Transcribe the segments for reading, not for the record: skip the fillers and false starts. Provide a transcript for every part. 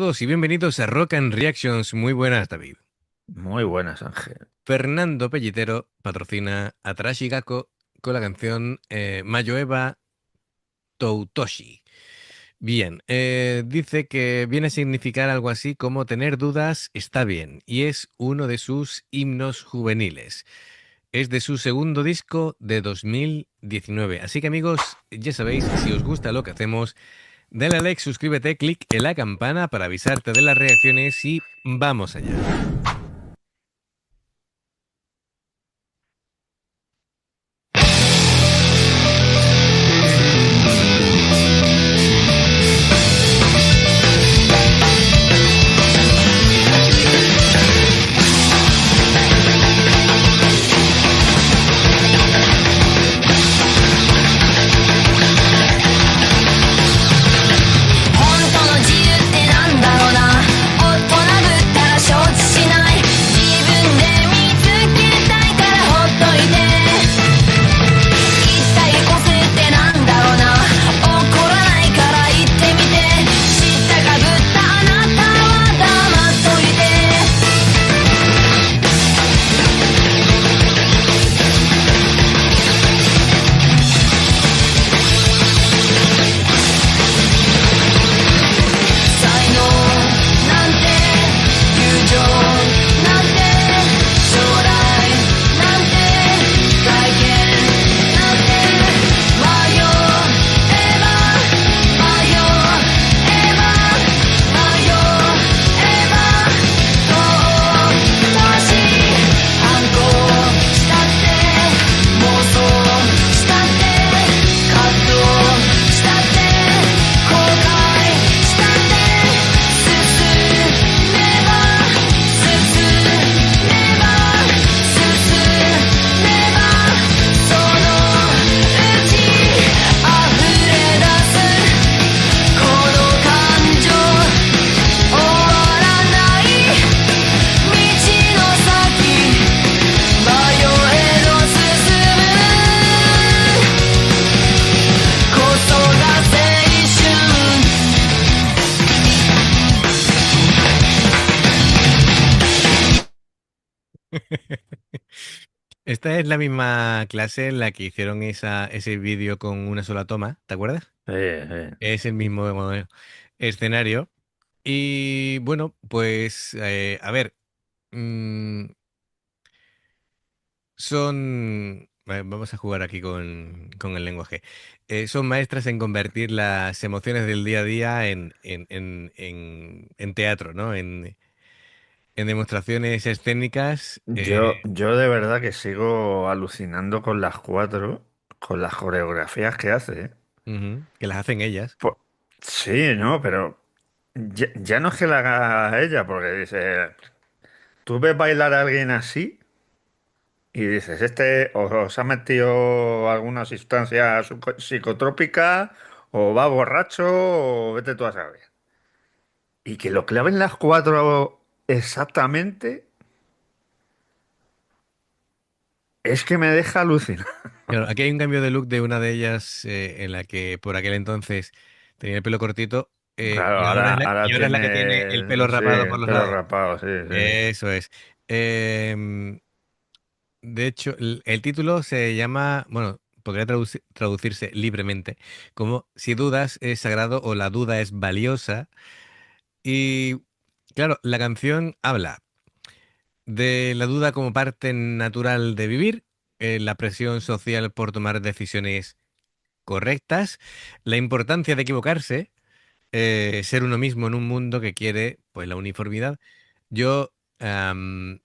todos y bienvenidos a Rock and Reactions. Muy buenas, David. Muy buenas, Ángel. Fernando Pellitero patrocina a Tarashi Gakko con la canción Mayoeva Toutoshi. Bien, dice que viene a significar algo así como tener dudas está bien y es uno de sus himnos juveniles. Es de su segundo disco de 2019. Así que amigos, ya sabéis, si os gusta lo que hacemos, dale a like, suscríbete, clic en la campana para avisarte de las reacciones y vamos allá. Esta es la misma clase en la que hicieron ese vídeo con una sola toma, ¿te acuerdas? Es el mismo escenario. Y bueno, pues a ver, mm, vamos a jugar aquí con el lenguaje. Son maestras en convertir las emociones del día a día en teatro, ¿no? En demostraciones escénicas. Yo de verdad que sigo alucinando con las cuatro, con las coreografías que hace, ¿eh? Ujú, que las hacen ellas. Po- sí, ¿no? Pero ya no es que la haga ella, porque dice, tú ves bailar a alguien así y dices, este o se ha metido alguna sustancia psicotrópica o va borracho o vete tú a saber. Y que lo claven las cuatro exactamente, es que me deja alucinar. Claro, aquí hay un cambio de look de una de ellas en la que por aquel entonces tenía el pelo cortito Claro, y ahora ahora y ahora es la que tiene el pelo tiene, sí, rapado por el los pelo lados. rapado, sí, sí. Eso es. Em, de hecho, el título se llama, bueno, podría traducirse libremente como Si dudas es sagrado o La duda es valiosa. Y claro, la canción habla de la duda como parte natural de vivir, la presión social por tomar decisiones correctas, la importancia de equivocarse, ser uno mismo en un mundo que quiere, pues, la uniformidad. Yo, am,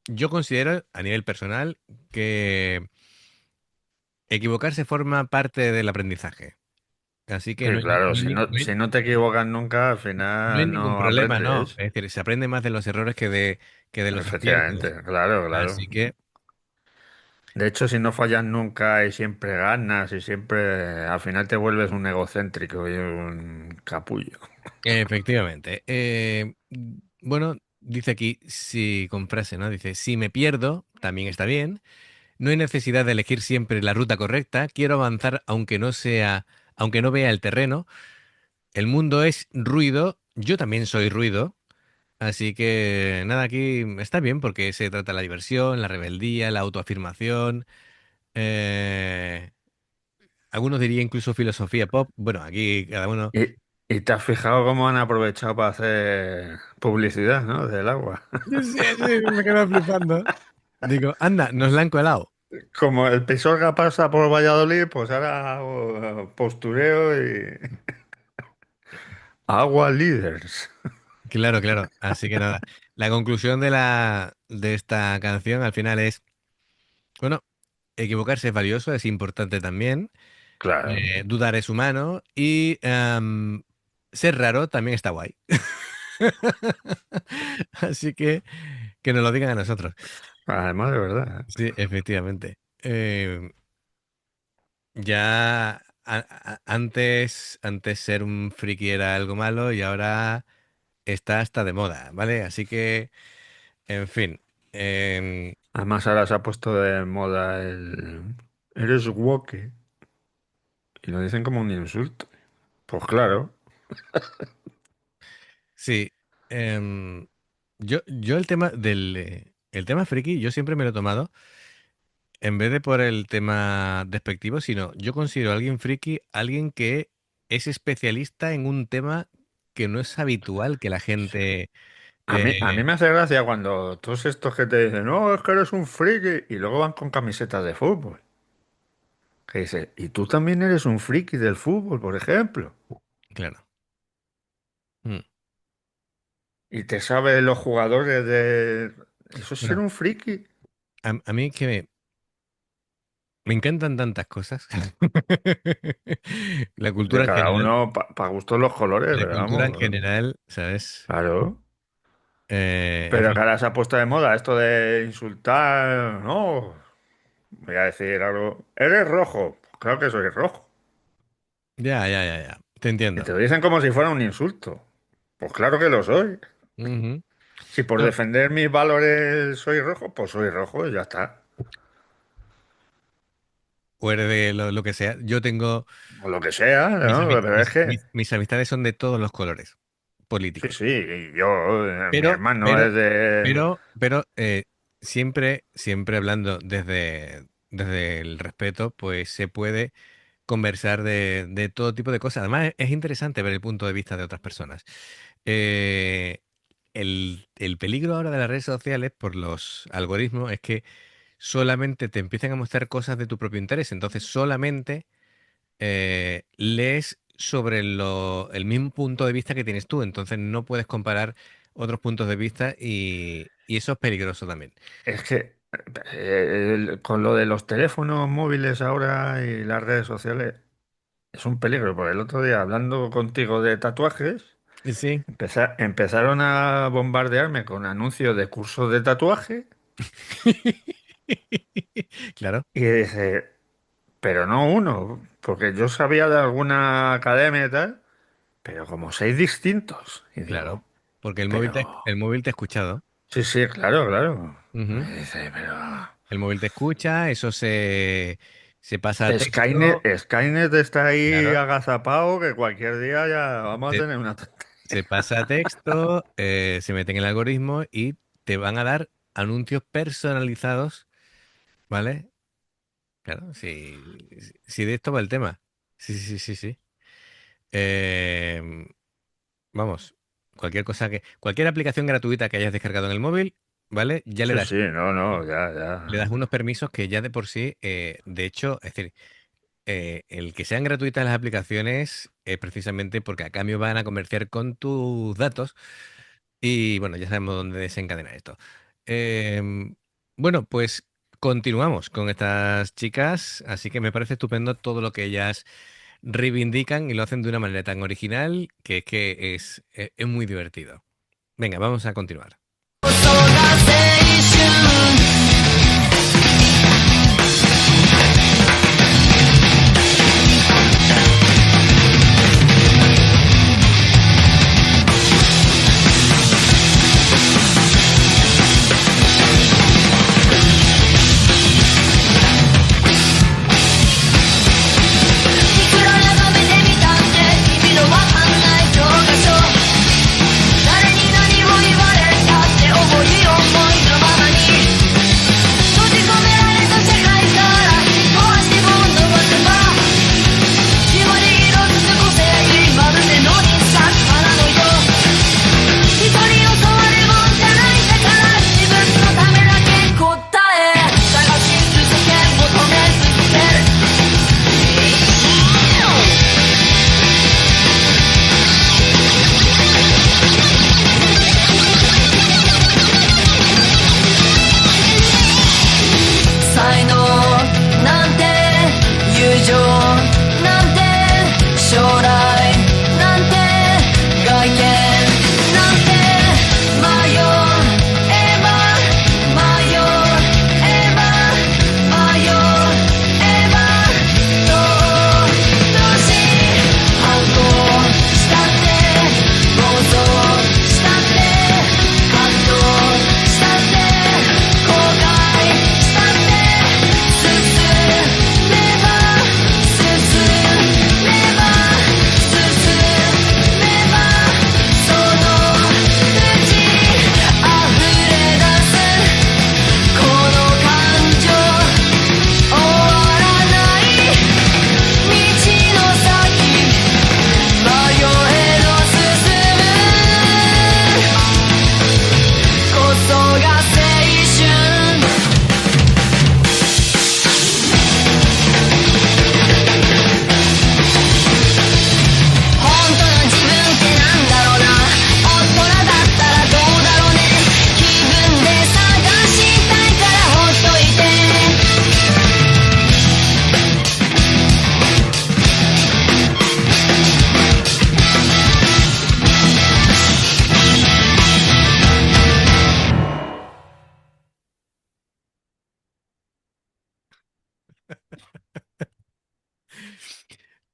yo considero, a nivel personal, que equivocarse forma parte del aprendizaje. Así que Sí, claro, si no te equivocas nunca, al no hay final ningún no problema, ¿no? aprendes. Es decir, se aprende más de los errores que de los aciertos. Efectivamente, claro, claro. Así que, De hecho, si no fallas nunca y siempre ganas y siempre, al final te vuelves un egocéntrico y un capullo. efectivamente. Bueno, dice aquí, si con frase, ¿no? Dice, si me pierdo, también está bien. No hay necesidad de elegir siempre la ruta correcta. Quiero avanzar aunque no vea el terreno. El mundo es ruido, yo también soy ruido, así que nada, aquí está bien porque se trata de la diversión, la rebeldía, la autoafirmación, eh, algunos dirían incluso filosofía pop. Bueno, aquí cada uno... Y, y te has fijado cómo han aprovechado para hacer publicidad, ¿no? Del agua. Sí, sí, me quedo flipando. Digo, anda, nos la han colado. Como el Pisuerga pasa por Valladolid, pues ahora hago postureo y agua líderes. Claro, claro. Así que nada. La conclusión de esta canción al final es, bueno, equivocarse es valioso, es importante también. Claro. Dudar es humano y ser raro también está guay. Así que nos lo digan a nosotros. Además, de verdad. Sí, efectivamente. Ya antes ser un friki era algo malo y ahora está hasta de moda, ¿vale? Así que, en fin. em, Además, ahora se ha puesto de moda el... Eres woke. Y lo dicen como un insulto. Pues claro. sí. Yo el tema friki, yo siempre me lo he tomado. En vez de por el tema despectivo, sino yo considero a alguien friki alguien que es especialista en un tema que no es habitual que la gente... A mí eh, me hace gracia cuando todos estos que te dicen, no, es que eres un friki, y luego van con camisetas de fútbol. Que dice, y tú también eres un friki del fútbol, por ejemplo. claro. Mm. Y te sabes los jugadores de... Eso es ser Bueno, un friki. a mí que me encantan tantas cosas. La De cultura en cada general, uno, para gustos los colores, la pero cultura en vamos. general, ¿sabes? Claro. En Pero que fin, ahora se ha puesto de moda esto de insultar, no. Voy a decir algo. ¿Eres rojo? Pues claro que soy rojo. ya, ya, ya, ya. Te Y entiendo. te lo dicen como si fuera un insulto. Pues claro que lo soy. Ujú. Si por No, defender mis valores soy rojo, pues soy rojo y ya está. o eres de lo que sea. Yo tengo O lo que sea, mis, ¿no? ami- Pero es mis, que, mis- mis amistades son de todos los colores sí, políticos. sí, y yo, mi Pero, hermano pero, es de... pero, siempre hablando desde el respeto, pues se puede conversar de todo tipo de cosas. Además, es interesante ver el punto de vista de otras personas. Eh, el peligro ahora de las redes sociales por los algoritmos es que solamente te empiezan a mostrar cosas de tu propio interés. Entonces, solamente lees sobre el mismo punto de vista que tienes tú. Entonces, no puedes comparar otros puntos de vista y eso es peligroso también. Es que con lo de los teléfonos móviles ahora y las redes sociales es un peligro, porque el otro día hablando contigo de tatuajes, Sí, empezaron a bombardearme con anuncios de cursos de tatuaje claro, y dice, pero no uno, porque yo sabía de alguna academia y tal, pero como seis distintos. Y claro. digo, Porque pero... el móvil te ha escuchado. Sí, sí, claro, claro. Ujú. Y dice, pero... El móvil te escucha, eso se pasa a texto, Skynet está ahí claro, agazapado que cualquier día ya vamos a se, tener una... se pasa a texto, se mete en el algoritmo y te van a dar anuncios personalizados, ¿vale? Claro, si de esto va el tema. Sí, sí, sí, sí. Eh, vamos, cualquier aplicación gratuita que hayas descargado en el móvil, ¿vale? Ya Sí, sí, no, no, ya, le das ya. unos permisos que ya de por sí, de hecho, es decir, el que sean gratuitas las aplicaciones es precisamente porque a cambio van a comerciar con tus datos y bueno, ya sabemos dónde desencadena esto. Em, bueno, pues continuamos con estas chicas, así que me parece estupendo todo lo que ellas reivindican y lo hacen de una manera tan original que es muy divertido. Venga, vamos a continuar.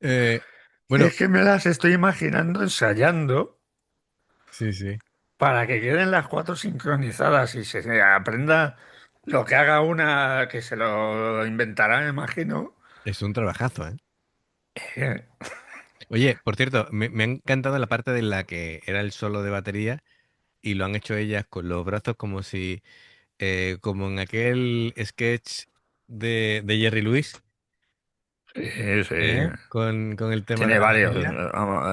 Eh, Es bueno, que me las estoy imaginando ensayando sí, sí. para que queden las cuatro sincronizadas y se aprenda lo que haga una que se lo inventará, me imagino. Es un trabajazo, ¿eh? Eh, Oye, por cierto, me ha encantado la parte de la que era el solo de batería y lo han hecho ellas con los brazos como si, como en aquel sketch de Jerry Lewis, Sí, sí. ¿eh? Con el tema de Tiene la varios. batería. Vamos,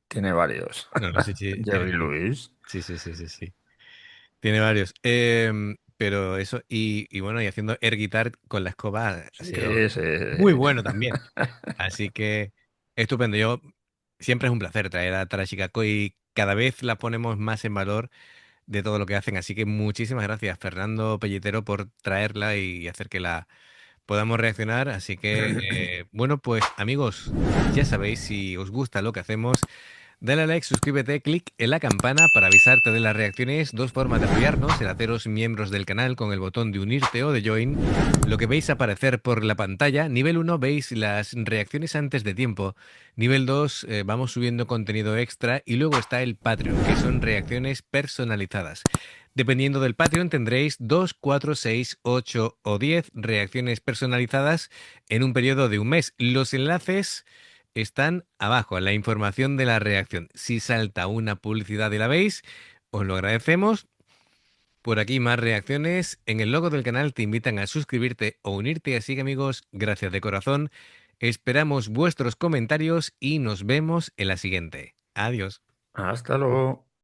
tiene varios. No, no sé si Jerry Lewis. sí, sí, sí, sí, sí. Tiene varios. Pero eso, y bueno, y haciendo air guitar con la escoba ha sido Sí, sí. muy bueno también. Así que estupendo. Yo siempre es un placer traer a Tara Chicaco y cada vez la ponemos más en valor de todo lo que hacen. Así que muchísimas gracias, Fernando Pelletero, por traerla y hacer que la podamos reaccionar. Así que, bueno, pues amigos, ya sabéis, si os gusta lo que hacemos. Dale a like, suscríbete, clic en la campana para avisarte de las reacciones. Dos formas de apoyarnos, el haceros miembros del canal con el botón de unirte o de join. Lo que veis aparecer por la pantalla. Nivel uno veis las reacciones antes de tiempo. Nivel 2 vamos subiendo contenido extra. Y luego está el Patreon, que son reacciones personalizadas. Dependiendo del Patreon tendréis 2, 4, 6, 8 o 10 reacciones personalizadas en un periodo de un mes. Los enlaces están abajo, en la información de la reacción. Si salta una publicidad y la veis, os lo agradecemos. Por aquí más reacciones. En el logo del canal te invitan a suscribirte o unirte. Así que amigos, gracias de corazón. Esperamos vuestros comentarios y nos vemos en la siguiente. Adiós. Hasta luego.